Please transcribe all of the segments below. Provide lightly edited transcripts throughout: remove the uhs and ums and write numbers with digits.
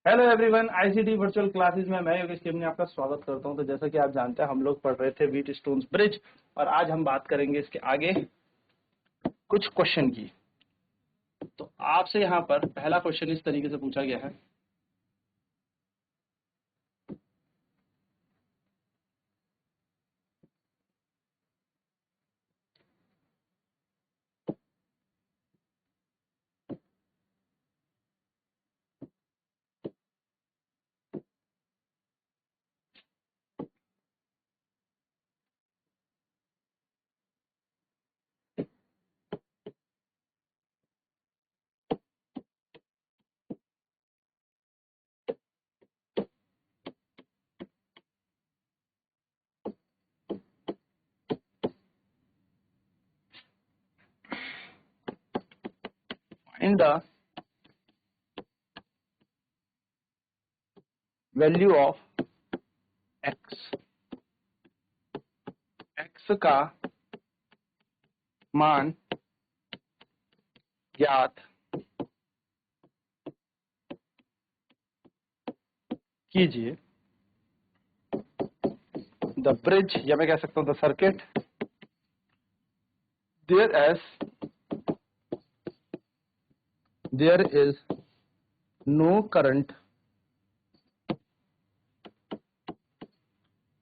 Hello everyone, ICT virtual classes में मैं योगेश केमनी आपका स्वागत करता हूं। तो जैसा कि आप जानते हैं हम लोग पढ़ रहे थे व्हीट स्टोन्स ब्रिज और आज हम बात करेंगे इसके आगे कुछ क्वेश्चन की। तो आपसे यहाँ पर पहला क्वेश्चन इस तरीके से पूछा गया है। In the value of x, x का मान ज्ञात कीजिए। द ब्रिज, या मैं कह सकता हूं the circuit, there is no current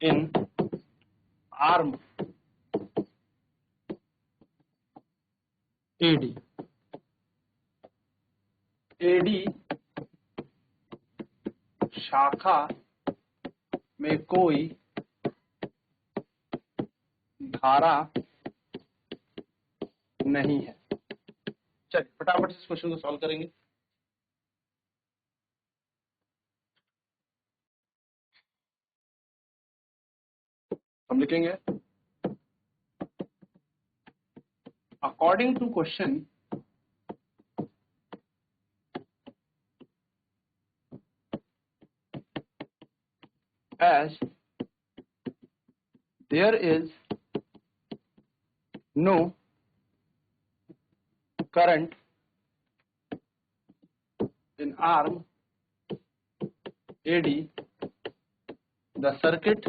in arm AD. AD शाखा में कोई धारा नहीं है। चलिए फटाफट से इस क्वेश्चन को सॉल्व करेंगे। हम लिखेंगे according to question as there is no current in arm AD, the circuit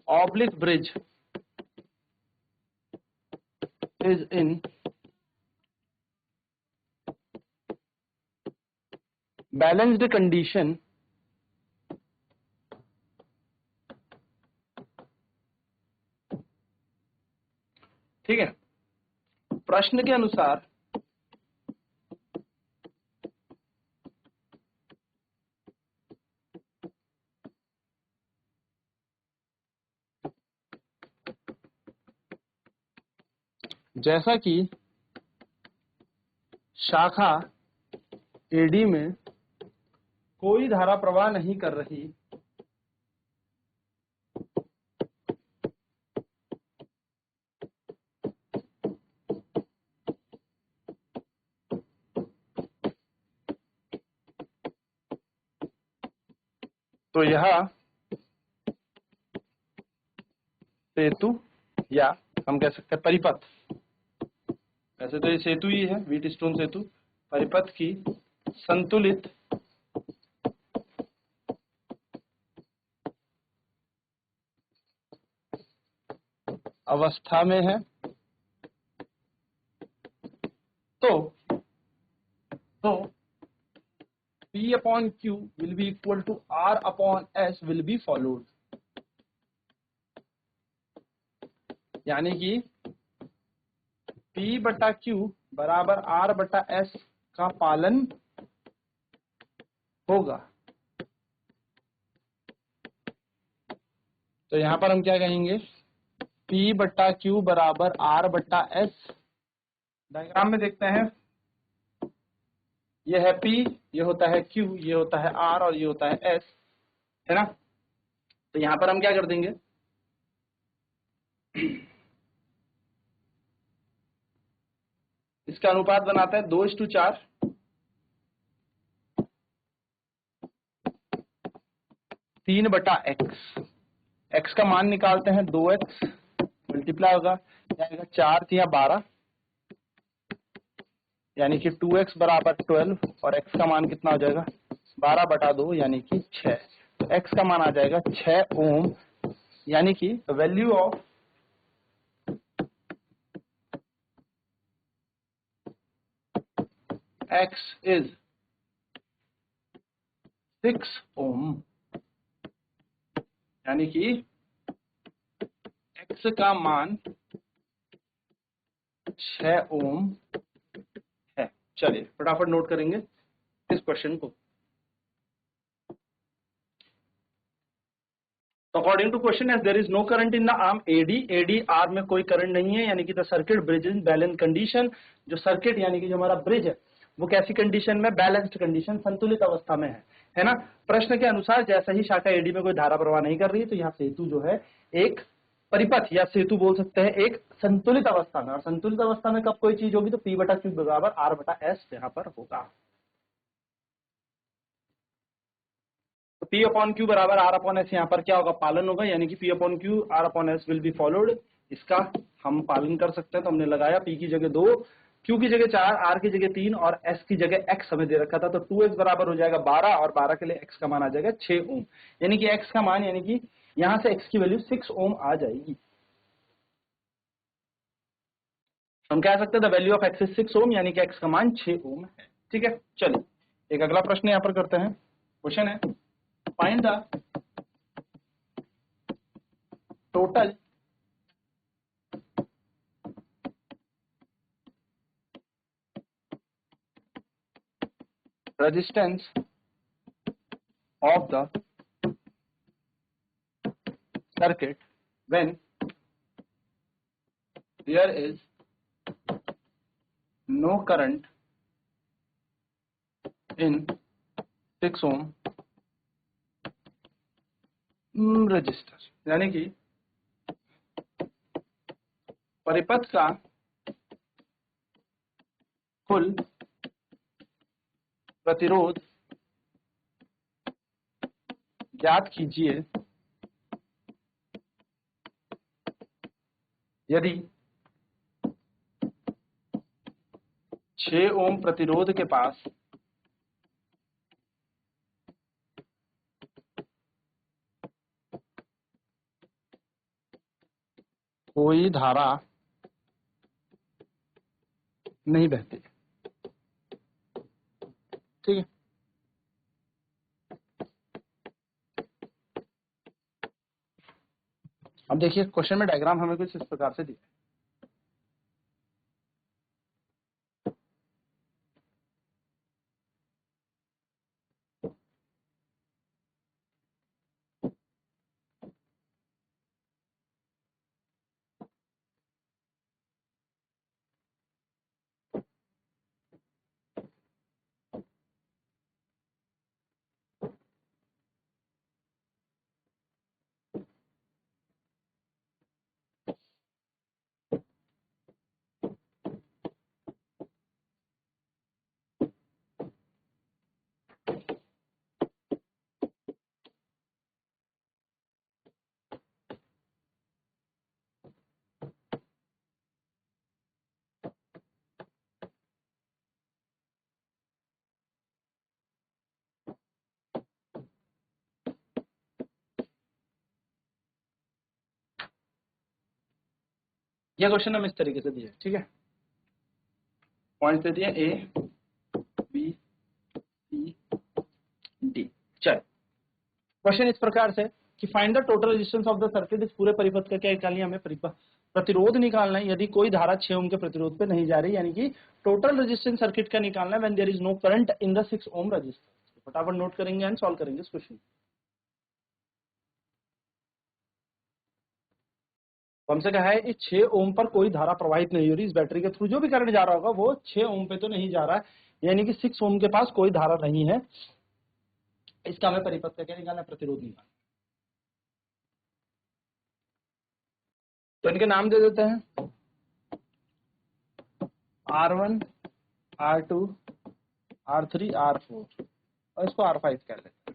oblique bridge is in balanced condition ठीक है। प्रश्न के अनुसार जैसा कि शाखा एडी में कोई धारा प्रवाह नहीं कर रही, तो यह सेतु, या हम कह सकते हैं परिपथ, वैसे तो ये सेतु ही है, व्हीट स्टोन सेतु, परिपथ की संतुलित अवस्था में है। तो P upon Q will be equal to R upon S will be followed, यानी कि P बटा Q बराबर R बटा S का पालन होगा। तो यहां पर हम क्या कहेंगे, P बटा Q बराबर R बटा S। डायग्राम में देखते हैं, ये है P, ये होता है Q, ये होता है R और ये होता है S, है ना। तो यहां पर हम क्या कर देंगे, इसका अनुपात बनाता है 2:4, 3 बटा x। x का मान निकालते हैं, 2x मल्टीप्लाई होगा, जाएगा 4 या 12, यानी कि 2x बराबर 12 और x का मान कितना हो जाएगा 12/2 यानी कि 6। तो x का मान आ जाएगा 6 ओम, यानी कि वैल्यू ऑफ x इज 6 ओम, यानी कि x का मान 6 ओम है। चलिए फटाफट नोट करेंगे इस क्वेश्चन को। According to question, as there is no current in the arm AD arm में कोई करंट नहीं है, यानी कि the circuit bridge in balance condition. जो सर्किट यानी कि जो हमारा ब्रिज है वो कैसी कंडीशन में, बैलेंस्ड कंडीशन, संतुलित अवस्था में है ना। प्रश्न के अनुसार जैसा ही शाखा एडी में कोई धारा प्रवाह नहीं कर रही है, तो यहाँ सेतु जो है एक परिपथ या सेतु बोल सकते हैं एक संतुलित अवस्था में। और संतुलित अवस्था में कब कोई चीज होगी तो P/Q बराबर R/S यहाँ पर होगा। तो P/Q बराबर R/S यहाँ पर क्या होगा, पालन होगा, यानी कि P/Q R/S will be followed. इसका हम पालन कर सकते हैं। तो हमने लगाया P की जगह 2, Q की जगह 4, R की जगह 3 और S की जगह X हमें दे रखा था। तो 2X बराबर हो जाएगा 12 और 12 के लिए X का मान आ जाएगा 6 ओम, यानी कि X का मान, यानी कि यहां से X की वैल्यू 6 ओम आ जाएगी। हम कह सकते हैं the value of X is 6 ओम, यानी कि X का मान 6 ओम है। ठीक है, चलिए एक अगला प्रश्न यहां पर करते हैं। क्वेश्चन है find the total resistance of the circuit when there is no current in 6 ohm resistor, यानी कि परिपथ का कुल प्रतिरोध ज्ञात कीजिए यदि 6 ओम प्रतिरोध के पास कोई धारा नहीं बहती। ठीक है, अब देखिए क्वेश्चन में डायग्राम हमें कुछ इस प्रकार से दिया। यह क्वेश्चन हम इस तरीके से दिया। ठीक है, पॉइंट दे दिए A B C D। चल क्वेश्चन इस प्रकार से कि find the total resistance of the circuit. इस पूरे परिपथ का क्या निकालनी है, हमें प्रतिरोध निकालना है यदि कोई धारा 6 ओम के प्रतिरोध पे नहीं जा रही, यानी कि टोटल रेजिस्टेंस सर्किट का निकालना है when there is no current in the 6 ohm resistance. फटाफट नोट करेंगे एंड सॉल्व करेंगे इस क्वेश्चन। हमसे कहा है इस 6 ओम पर कोई धारा प्रवाहित नहीं हो रही, इस बैटरी के थ्रू जो भी करंट जा रहा होगा वो 6 ओम पे तो नहीं जा रहा है, यानी कि 6 ओम के पास कोई धारा नहीं है। इसका हमें परिपथ का क्या निकालना है, प्रतिरोध निकालना। तो इनके नाम दे देते हैं R1 R2 R3 R4 और इसको R5 कर लेते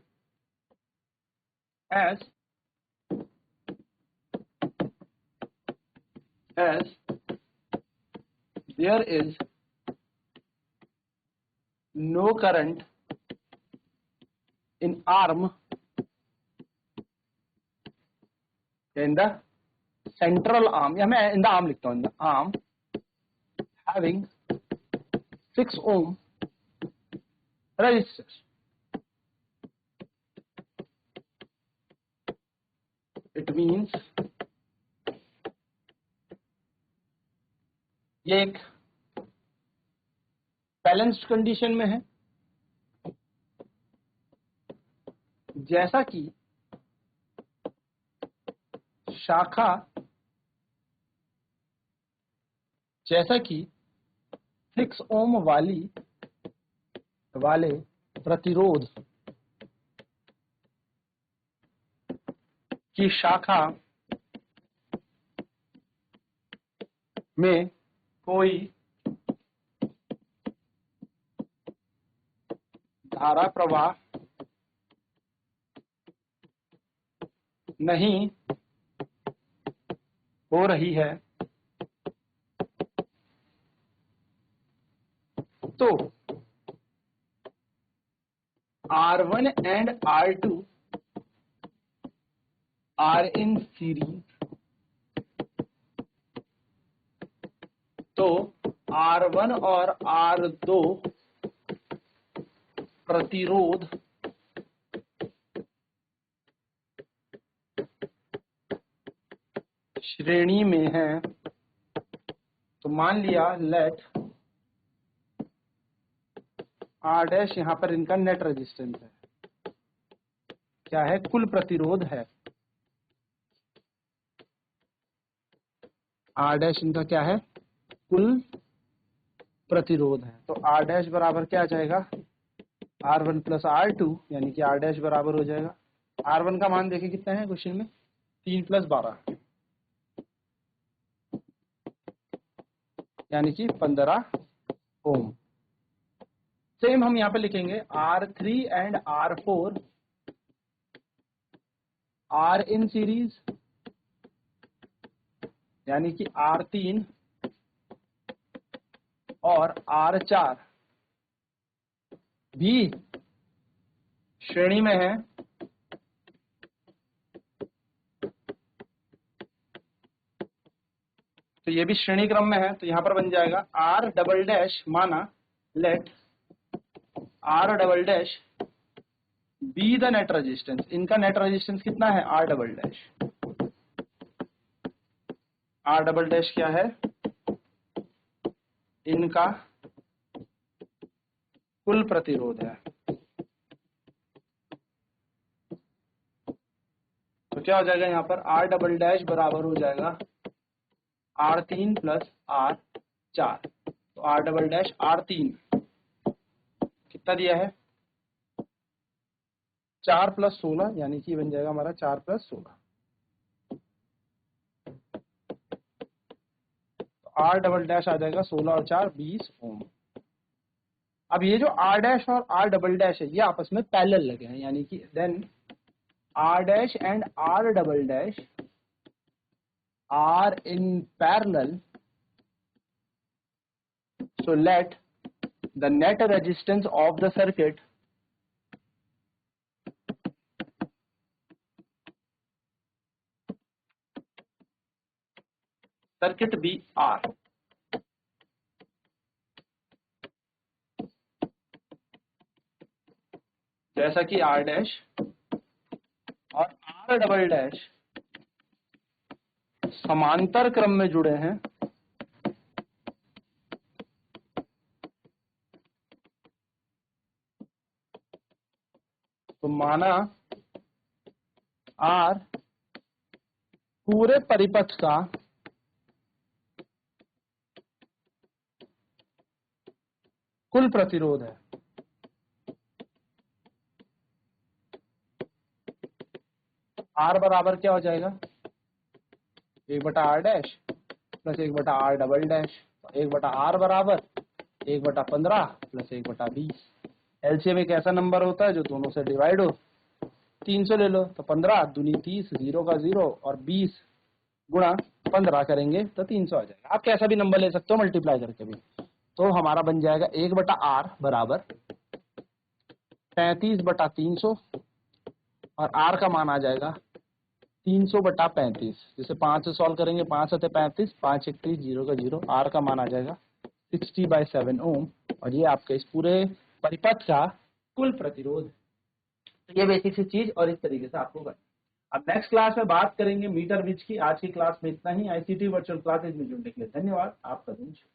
हैं। as there is no current in arm in the central arm, या मैं इन द आर्म लिखता हूं, in the arm having 6 ohm resistance. It means ये एक बैलेंस्ड कंडीशन में है, जैसा कि शाखा, जैसा कि 6 ओम वाले प्रतिरोध की शाखा में कोई धारा प्रवाह नहीं हो रही है, तो R1 and R2 are in series, तो R1 और R2 प्रतिरोध श्रेणी में है। तो मान लिया लेट R डैश यहां पर इनका नेट रेजिस्टेंस है, क्या है, कुल प्रतिरोध है। R डैश इनका क्या है, कुल प्रतिरोध है। तो R डैश बराबर क्या आ जाएगा, R1 प्लस R2, यानी कि R डैश बराबर हो जाएगा, R1 का मान देखें कितना है क्वेश्चन में, 3 + 12, यानी कि 15 ओम। सेम हम यहाँ पे लिखेंगे R3 and R4 are in series, यानी कि R3 और R4 भी श्रेणी में है। तो ये भी श्रेणी क्रम में है, तो यहां पर बन जाएगा R डबल डैश, माना let R double dash be the net resistance. इनका नेट रेजिस्टेंस कितना है, R double dash. R double dash क्या है, इनका कुल प्रतिरोध है। तो क्या हो जाएगा यहाँ पर, R डबल डैश बराबर हो जाएगा R3 + R4। तो R डबल डैश R3 कितना दिया है, 4 + 16, यानी कि बन जाएगा हमारा 4 + 16। तो R डबल डैश आ जाएगा 16 और 4 20 ओम। अब ये जो R डैश और R डबल डैश है, ये आपस में पैरेलल लगे हैं, यानी कि then R dash and R double dash are in parallel, so let the net resistance of the circuit be R। जैसा कि R डैश और R डबल डैश समांतर क्रम में जुड़े हैं, तो माना R पूरे परिपथ का कुल प्रतिरोध है। R बराबर क्या हो जाएगा, 1/R dash plus 1/R double dash. 1/R बराबर 1/15 प्लस 1/20। एलसीएम एक ऐसा नंबर होता है जो दोनों से डिवाइड हो, 300 ले लो तो 15 दूनी 30, 0 का 0 और 20 गुणा 15 करेंगे तो 300 आ जाएगा। आप कैसा भी नंबर ले सकते हो मल्टीप्लाई करके भी। तो हमारा बन जाएगा 1/r बराबर 35/300 और r का मान आ जाएगा 300/35। जैसे 5 से सॉल्व करेंगे, 5 सते 35, 5 1 30, 0 का 0, r का मान आ जाएगा 60/7 ओम। और ये आपके इस पूरे परिपथ का कुल प्रतिरोध। तो ये बेसिक सी चीज और इस तरीके से आपको करना। अब नेक्स्ट क्लास में बात करेंगे मीटर ब्रिज की। आज की क्लास में इतना ही। आईसीटी वर्चुअल क्लासेज में जुड़ने के लिए धन्यवाद। आपका दिन शुभ।